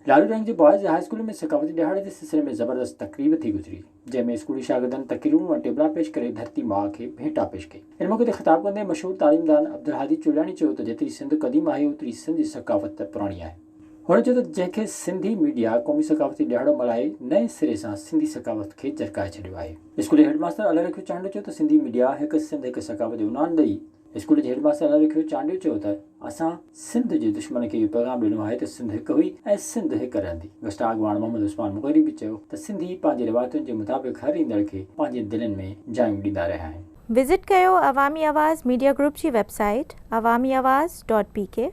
लालू रंग जे boys high school में सकाफती दिहाड़े के सिलसिले में ज़बरदस्त तकरीब थी गुजरी, जंहिंमें स्कूली शागिर्दनि तकरीरूं ऐं टेबला पेश करे धरती माउ खे भेंटा पेश कई। इन मौक़े ते ख़िताब कंदे मशहूर तालीमदान अब्दुल हादी चुलियानी चयो त जेतिरी सिंध क़दीम आहे ओतिरी सिंध जी सकाफ़त पुराणी आहे। हुन चयो त जंहिंखे सिंधी मीडिया क़ौमी सकाफ़ती दिहाड़ो मल्हाए नए सिरे सां सिंधी सकाफ़त खे जरकाए छॾियो आहे। स्कूल जे हेडमास्टर अलरखियो चांडियो चयो त सिंधी मीडिया हिकु सिंध हिकु सकाफ़त जो उनान ॾेई स्कूल जे हेडमास्टर अलरखियो चांडियो चयो त असां सिंध जे दुश्मन खे इहो पैगाम ॾिनो आहे त सिंध हिकु हुई ऐं सिंध हिकु रहंदी। गश्ता अॻवान मोहम्मद उस्मान मुग़ैरी बि चयो त सिंधी पंहिंजी रिवायतुनि जे मुताबिक़ हर ईंदड़ खे पंहिंजे दिलनि में जायूं ॾींदा रहिया आहिनि। विज़िट कयो अवामी आवाज़ मीडिया ग्रुप जी वेबसाइट awamiawaz.pk